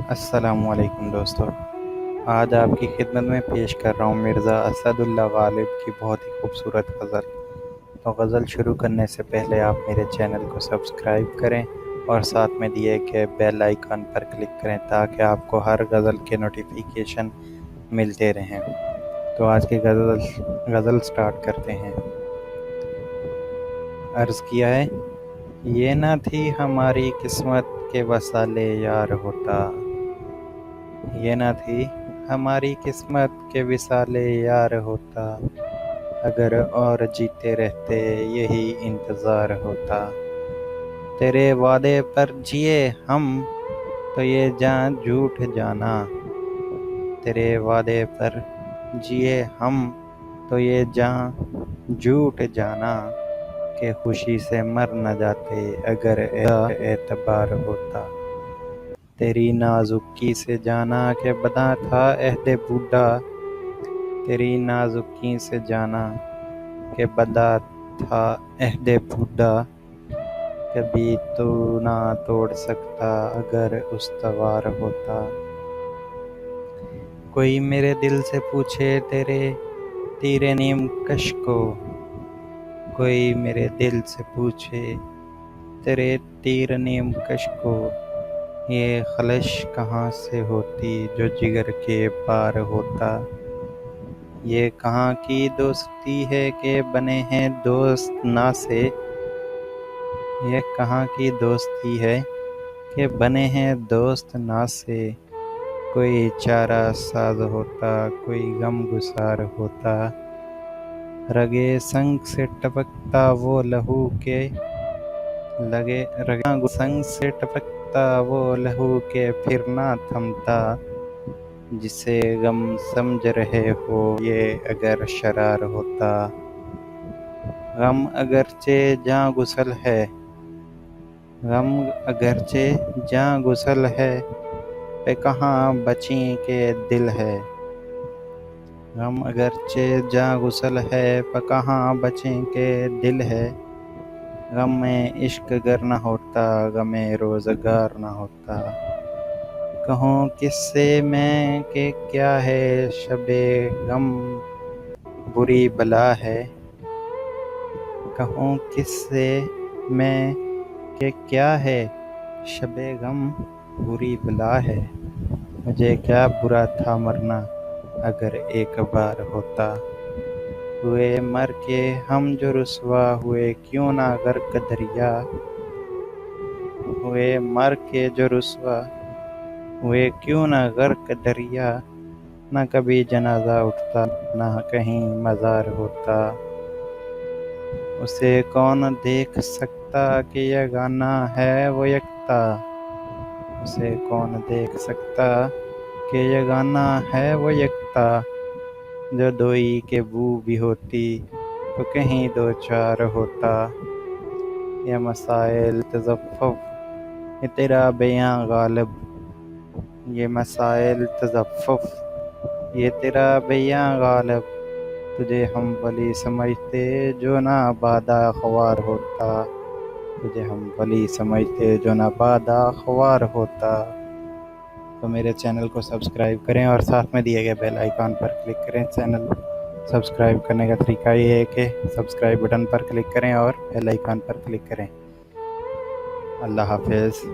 السلام علیکم دوستو، آج آپ کی خدمت میں پیش کر رہا ہوں مرزا اسد اللہ غالب کی بہت ہی خوبصورت غزل۔ تو غزل شروع کرنے سے پہلے آپ میرے چینل کو سبسکرائب کریں اور ساتھ میں دیے گئے بیل آئیکن پر کلک کریں تاکہ آپ کو ہر غزل کے نوٹیفیکیشن ملتے رہیں۔ تو آج کی غزل سٹارٹ کرتے ہیں۔ عرض کیا ہے، یہ نہ تھی ہماری قسمت کہ وصال یار ہوتا، یہ نہ تھی ہماری قسمت کہ وصال یار ہوتا، اگر اور جیتے رہتے یہی انتظار ہوتا۔ تیرے وعدے پر جیے ہم تو یہ جان جھوٹ جانا، تیرے وعدے پر جیے ہم تو یہ جان جھوٹ جانا، کہ خوشی سے مر نہ جاتے اگر اعتبار ہوتا۔ تیری نازکی سے جانا کہ بدا تھا عہد بوڑھا، تیری نازکی سے جانا کہ بدا تھا عہد بوڑھا، کبھی تو نہ توڑ سکتا اگر استوار ہوتا۔ کوئی میرے دل سے پوچھے تیرے تیر نیم کش کو، کوئی میرے دل سے پوچھے تیرے تیر نیم کش کو، یہ خلش کہاں سے ہوتی جو جگر کے پار ہوتا۔ یہ کہاں کی دوستی ہے کہ بنے ہیں دوست نا سے، یہ کہاں کی دوستی ہے کہ بنے ہیں دوست نا سے، کوئی چارہ ساز ہوتا کوئی غم گسار ہوتا، رگے سنگ سے ٹپکتا وہ لہو کے رگے سنگ سے ٹپکتا وہ لہو کے پھر نہ تھمتا، جسے غم سمجھ رہے ہو یہ اگر شرار ہوتا۔ غم اگرچہ جاں غسل ہے، غم اگرچہ جاں غسل ہے، پہ کہاں بچیں کہ دل ہے، غم اگرچہ جاں غسل ہے پہ کہاں بچیں کہ دل ہے، غم عشق گر نہ ہوتا غم روزگار نہ ہوتا۔ کہوں کس سے میں کہ کیا ہے شب غم بری بلا ہے، کہوں کس سے میں کہ کیا ہے شب غم بری بلا ہے، مجھے کیا برا تھا مرنا اگر ایک بار ہوتا۔ ہوئے مر کے ہم جو رسوا ہوئے کیوں نہ غرق دریا، ہوئے مر کے جو رسوا ہوئے کیوں نہ غرق دریا، نہ کبھی جنازہ اٹھتا نہ کہیں مزار ہوتا۔ اسے کون دیکھ سکتا کہ یگانہ ہے وہ یکتا، اسے کون دیکھ سکتا کہ یگانہ ہے وہ یکتا، جو دوئی کے بو بھی ہوتی تو کہیں دو چار ہوتا۔ یہ مسائل تزفف یہ تیرا بیاں غالب، یہ مسائل تزفف یہ تیرا بیاں غالب، تجھے ہم ولی سمجھتے جو نہ بادہ خوار ہوتا، تجھے ہم ولی سمجھتے جو نہ بادہ خوار ہوتا۔ تو میرے چینل کو سبسکرائب کریں اور ساتھ میں دیے گئے بیل آئیکن پر کلک کریں۔ چینل سبسکرائب کرنے کا طریقہ یہ ہے کہ سبسکرائب بٹن پر کلک کریں اور بیل آئیکن پر کلک کریں۔ اللہ حافظ۔